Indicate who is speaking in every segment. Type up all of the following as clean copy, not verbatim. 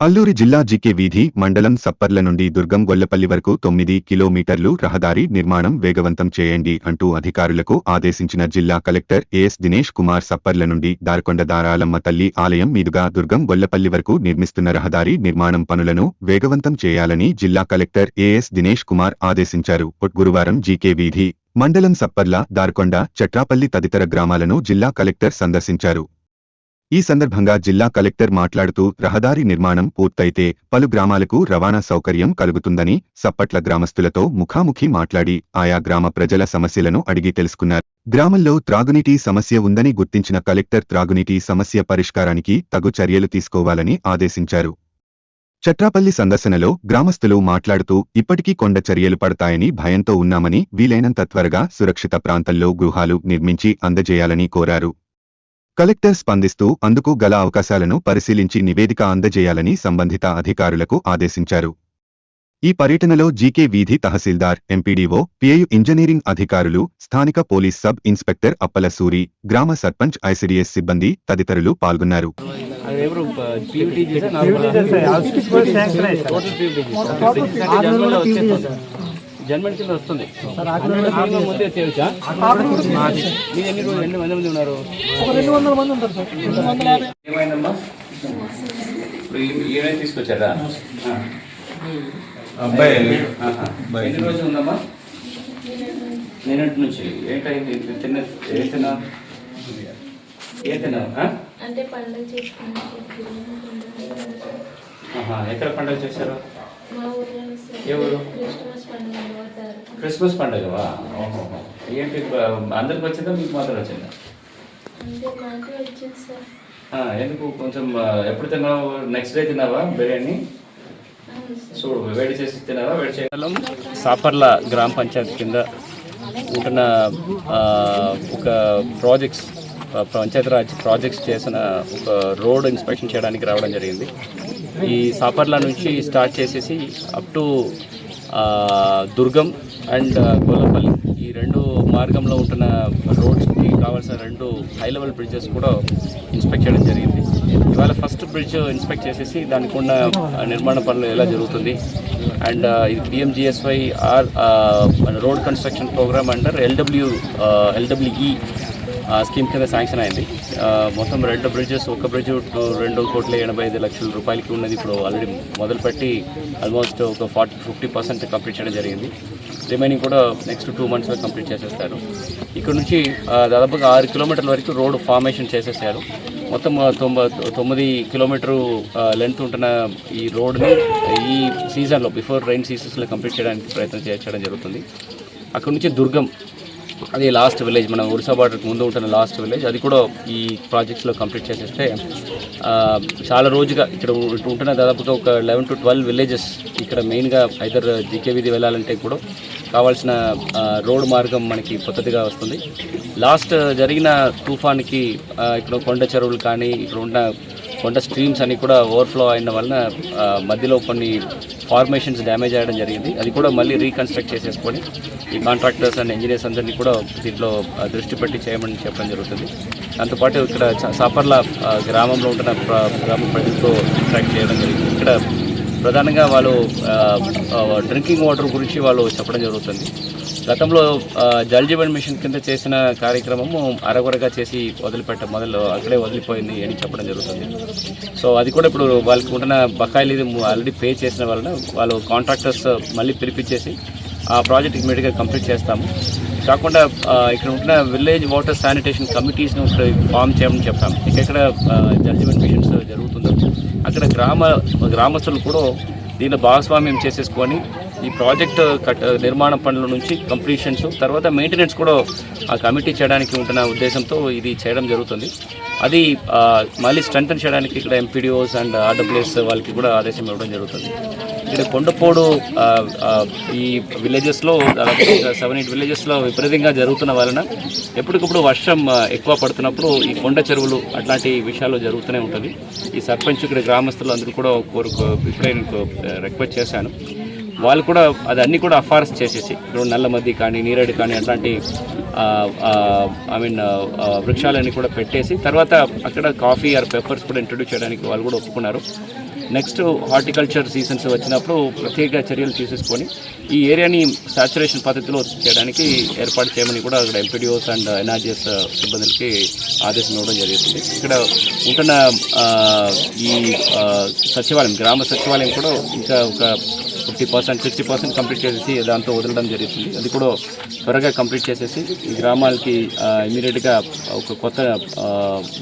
Speaker 1: అల్లూరి జిల్లా జీకే వీధి మండలం సప్పర్ల నుండి దుర్గం గొల్లపల్లి వరకు 9 కిలోమీటర్లు రహదారి నిర్మాణం వేగవంతం చేయండి అంటూ అధికారులకు ఆదేశించిన జిల్లా కలెక్టర్ ఏఎస్ దినేష్ కుమార్ సప్పర్ల నుండి దారకొండ దారాలమ్మ తల్లి ఆలయం మీదుగా దుర్గం గొల్లపల్లి వరకు నిర్మిస్తున్న రహదారి నిర్మాణం పనులను వేగవంతం చేయాలని జిల్లా కలెక్టర్ ఏఎస్ దినేష్ కుమార్ ఆదేశించారు. గురువారం జీకే వీధి మండలం సప్పర్ల, దారకొండ, చట్రాపల్లి తదితర గ్రామాలను జిల్లా కలెక్టర్ సందర్శించారు. ఈ సందర్భంగా జిల్లా కలెక్టర్ మాట్లాడుతూ రహదారి నిర్మాణం పూర్తయితే పలు గ్రామాలకు రవాణా సౌకర్యం కలుగుతుందని, సప్పట్ల గ్రామస్తులతో ముఖాముఖి మాట్లాడి ఆయా గ్రామ ప్రజల సమస్యలను అడిగి తెలుసుకున్నారు. గ్రామంలో త్రాగునీటి సమస్య ఉందని గుర్తించిన కలెక్టర్ త్రాగునీటి సమస్య పరిష్కారానికి తగు చర్యలు తీసుకోవాలని ఆదేశించారు. చట్రాపల్లి సందర్శనలో గ్రామస్తులు మాట్లాడుతూ ఇప్పటికీ కొండ చర్యలు పడతాయని భయంతో ఉన్నామని, వీలైనంత త్వరగా సురక్షిత ప్రాంతాల్లో గృహాలు నిర్మించి అందజేయాలని కోరారు. కలెక్టర్ స్పందిస్తూ అందుకు గల అవకాశాలను పరిశీలించి నివేదిక అందజేయాలని సంబంధిత అధికారులకు ఆదేశించారు. ఈ పర్యటనలో జీకే వీధి తహసీల్దార్, ఎంపీడీఓ, పిఐయు ఇంజనీరింగ్ అధికారులు, స్థానిక police sub inspector Appala Suri, గ్రామ సర్పంచ్, ఐసిడిఎస్ సిబ్బంది తదితరులు పాల్గొన్నారు.
Speaker 2: జన్మన్ కింద వస్తుంది ముందే చేయొచ్చా? మీరు ఎన్ని రోజులు ఎన్ని మంది ఉన్నారు?
Speaker 3: 200 మంది ఉంటారు సార్.
Speaker 2: ఏమైందమ్మా? ఇప్పుడు ఏమైనా తీసుకొచ్చారా
Speaker 4: అబ్బాయి?
Speaker 2: ఎన్ని రోజులు ఉందమ్మా? నిన్నటి నుంచి ఏంటైంది? ఏ తిన్నావు? ఎక్కడ పండుగ చేశారు? ఏ ఊరు? క్రిస్మస్ పండుగవా? ఏంటి అందరికి వచ్చిందా, మీకు మాత్రం వచ్చిందా? ఎందుకు? కొంచెం ఎప్పుడు తిన్నావు? నెక్స్ట్ డే తిన్నావా బిర్యానీ? చూడు, వేడి చేసి తిన్నావా? వేడి చేయగలం. సాపర్ల గ్రామ పంచాయతీ కింద ఉంటున్న ఒక ప్రాజెక్ట్స్, పంచాయతీరాజ్ ప్రాజెక్ట్స్ చేసిన ఒక రోడ్ ఇన్స్పెక్షన్ చేయడానికి రావడం జరిగింది. ఈ సాపర్ల నుంచి స్టార్ట్ చేసేసి up to Durgam and Gollapalli, ఈ రెండు మార్గంలో ఉంటున్న రోడ్స్కి కావాల్సిన 2 హై లెవెల్ బ్రిడ్జెస్ కూడా ఇన్స్పెక్ట్ చేయడం జరిగింది. ఇవాళ ఫస్ట్ బ్రిడ్జ్ ఇన్స్పెక్ట్ చేసేసి దానికి ఉన్న నిర్మాణ పనులు ఎలా జరుగుతుంది and PMGSY road construction programme under LWE scheme కింద శాంక్షన్ అయింది. మొత్తం 2 బ్రిడ్జెస్, ఒక బ్రిడ్జ్ 2,85,00,000 రూపాయలకి ఉన్నది. ఇప్పుడు ఆల్రెడీ మొదలుపెట్టి ఆల్మోస్ట్ ఒక 40-50% కంప్లీట్ చేయడం జరిగింది. రిమైనింగ్ కూడా నెక్స్ట్ 2 మంత్స్లో కంప్లీట్ చేసేస్తారు. ఇక్కడ నుంచి దాదాపుగా 6 కిలోమీటర్ల వరకు రోడ్ ఫార్మేషన్ చేసేసారు. మొత్తం 9 కిలోమీటరు లెంత్ ఉంటున్న ఈ రోడ్ని ఈ సీజన్లో, బిఫోర్ రైన్ సీజన్స్లో కంప్లీట్ చేయడానికి ప్రయత్నం చేయడం జరుగుతుంది. అక్కడ నుంచి దుర్గం, అది లాస్ట్ విలేజ్, మన ఒరిస్సా బార్డర్కి ముందు ఉంటున్న లాస్ట్ విలేజ్, అది కూడా ఈ ప్రాజెక్ట్స్లో కంప్లీట్ చేసేస్తే చాలా రోజుగా ఇక్కడ ఉంటున్న దాదాపుగా ఒక 11 to 12 విలేజెస్ ఇక్కడ మెయిన్గా ఐదర్ జీకే వీధి వెళ్ళాలంటే కూడా కావాల్సిన రోడ్ మార్గం మనకి కొత్తదిగా వస్తుంది. లాస్ట్ జరిగిన తుఫాన్కి ఇక్కడ కొండ చెరువులు కానీ ఇక్కడ ఉన్న కొండ స్ట్రీమ్స్ అన్నీ కూడా ఓవర్ఫ్లో అయిన వలన మధ్యలో కొన్ని ఫార్మేషన్స్ డ్యామేజ్ అయ్యడం జరిగింది. అది కూడా మళ్ళీ రీకన్స్ట్రక్ట్ చేసేసుకొని ఈ కాంట్రాక్టర్స్ అండ్ ఇంజనీర్స్ అందరినీ కూడా దీంట్లో దృష్టి పెట్టి చేయమని చెప్పడం జరుగుతుంది. దాంతోపాటు ఇక్కడ సాపర్ల గ్రామంలో ఉంటున్న గ్రామ ప్రజలతో ఇంటరాక్ట్ చేయడం జరిగింది. ఇక్కడ ప్రధానంగా వాళ్ళు డ్రింకింగ్ వాటర్ గురించి వాళ్ళు చెప్పడం జరుగుతుంది. గతంలో జల్ జీవన్ మిషన్ కింద చేసిన కార్యక్రమము అరకొరగా చేసి అక్కడే వదిలిపోయింది అని చెప్పడం జరుగుతుంది. సో అది కూడా ఇప్పుడు వాళ్ళకి ఉంటున్న బకాయిలు ఇది ఆల్రెడీ పే చేసిన వలన వాళ్ళు కాంట్రాక్టర్స్ మళ్ళీ పిలిపించేసి ఆ ప్రాజెక్ట్ ఇమీడియట్గా కంప్లీట్ చేస్తాము. కాకుండా ఇక్కడ ఉంటున్న విలేజ్ వాటర్ శానిటేషన్ కమిటీస్ను ఫామ్ చేయమని చెప్పాము. ఎక్కడ జల్ జీవన్ మిషన్స్ జరుగుతుందో అక్కడ గ్రామస్తులు కూడా దీనిలో భాగస్వామ్యం చేసేసుకొని ఈ ప్రాజెక్ట్ నిర్మాణ పనుల నుంచి కంప్లీషన్స్ తర్వాత మెయింటెనెన్స్ కూడా ఆ కమిటీ చేయడానికి ఉంటున్న ఉద్దేశంతో ఇది చేయడం జరుగుతుంది. అది మళ్ళీ స్ట్రెంథన్ చేయడానికి ఇక్కడ ఎంపీడీఓస్ అండ్ ఆర్డబ్ల్యూఎస్ వాళ్ళకి కూడా ఆదేశం ఇవ్వడం జరుగుతుంది. ఇక్కడ కొండపోడు ఈ విలేజెస్లో దాదాపు 7-8 విలేజెస్లో విపరీతంగా జరుగుతున్న వలన ఎప్పటికప్పుడు వర్షం ఎక్కువ పడుతున్నప్పుడు ఈ కొండ చెరువులు అట్లాంటి విషయాలు జరుగుతూనే ఉంటుంది. ఈ సర్పంచ్ ఇక్కడ గ్రామస్తులు అందరూ కూడా ఇప్పుడే నేను రిక్వెస్ట్ చేశాను. వాళ్ళు కూడా అదన్నీ కూడా అఫారెస్ట్ చేసేసి ఇప్పుడు నల్లమద్ది కానీ నీరేడు కానీ అట్లాంటి వృక్షాలన్నీ కూడా పెట్టేసి తర్వాత అక్కడ కాఫీ ఆర్ పెప్పర్స్ కూడా ఇంట్రొడ్యూస్ చేయడానికి వాళ్ళు కూడా ఒప్పుకున్నారు. నెక్స్ట్ హార్టికల్చర్ సీజన్స్ వచ్చినప్పుడు ప్రత్యేక చర్యలు తీసేసుకొని ఈ ఏరియాని సాచురేషన్ పద్ధతిలో చేయడానికి ఏర్పాటు చేయమని కూడా అక్కడ ఎంపీడీఓస్ అండ్ ఎన్ఆర్జీఎస్ సిబ్బందులకి ఆదేశం ఇవ్వడం జరుగుతుంది. ఇక్కడ ఉంటున్న ఈ సచివాలయం, గ్రామ సచివాలయం కూడా ఇంకా ఒక 50%, 60% కంప్లీట్ చేసేసి దాంతో వదలడం జరుగుతుంది. అది కూడా త్వరగా కంప్లీట్ చేసేసి ఈ గ్రామాలకి ఇమీడియట్గా ఒక కొత్త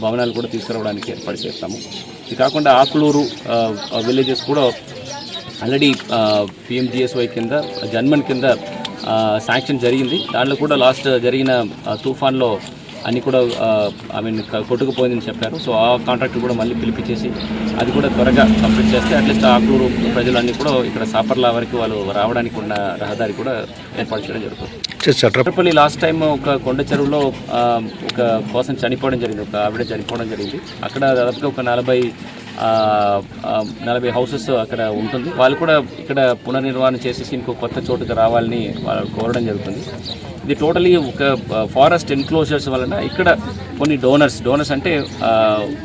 Speaker 2: భవనాలు కూడా తీసుకురావడానికి ఏర్పాటు చేస్తాము. ఇది కాకుండా ఆకులూరు విలేజెస్ కూడా ఆల్రెడీ పిఎంజిఎస్వై కింద, జన్మన్ కింద శాంక్షన్ జరిగింది. దాంట్లో కూడా లాస్ట్ జరిగిన తుఫాన్లో అన్నీ కూడా కొట్టుకుపోయిందని చెప్పారు. సో ఆ కాంట్రాక్ట్ కూడా మళ్ళీ పిలిపించేసి అది కూడా త్వరగా కంప్లీట్ చేస్తే అట్లీస్ట్ ఆకులూరు ప్రజలన్నీ కూడా ఇక్కడ సాపర్ల వరకు వాళ్ళు రావడానికి ఉన్న రహదారి కూడా ఏర్పాటు చేయడం జరుగుతుంది. చట్రపల్లి లాస్ట్ టైం ఒక కొండ చెరువులో ఒక పర్సన్ చనిపోవడం జరిగింది, ఒక ఆవిడ చనిపోవడం జరిగింది. అక్కడ దాదాపుగా ఒక 40 హౌసెస్ అక్కడ ఉంటుంది. వాళ్ళు కూడా ఇక్కడ పునర్నిర్మాణం చేసేసి ఇంకో కొత్త చోటుకు రావాలని వాళ్ళు కోరడం జరుగుతుంది. ఇది టోటలీ ఒక ఫారెస్ట్ ఎన్క్లోజర్స్ వలన ఇక్కడ కొన్ని డోనర్స్ అంటే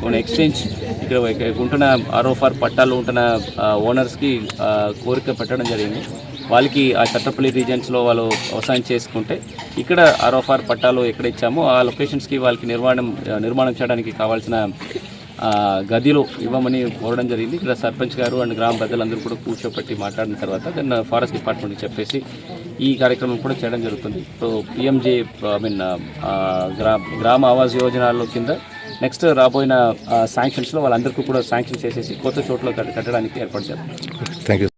Speaker 2: కొన్ని ఎక్స్చేంజ్ ఇక్కడ ఉంటున్న ఆర్ఓఫార్ పట్టాలు ఉంటున్న ఓనర్స్కి కోరిక పెట్టడం జరిగింది. వాళ్ళకి ఆ చట్టపల్లి రీజన్స్లో వాళ్ళు వ్యవసాయం చేసుకుంటే ఇక్కడ ఆర్ఓఫార్ పట్టాలు ఎక్కడ ఇచ్చామో ఆ లొకేషన్స్కి వాళ్ళకి నిర్మాణం చేయడానికి కావాల్సిన గదిలో ఇవ్వమని కోరడం జరిగింది. ఇక్కడ సర్పంచ్ గారు అండ్ గ్రామ పెద్దలందరూ కూడా కూర్చోపెట్టి మాట్లాడిన తర్వాత దెన్ ఫారెస్ట్ డిపార్ట్మెంట్కి చెప్పేసి ఈ కార్యక్రమం కూడా చేయడం జరుగుతుంది. సో పిఎంజే గ్రామ ఆవాస్ యోజనలో కింద నెక్స్ట్ రాబోయిన శాంక్షన్స్లో వాళ్ళందరికీ కూడా శాంక్షన్ చేసేసి కొత్త చోట్ల కట్టడానికి ఏర్పాటు చేస్తాం.
Speaker 4: Thank you.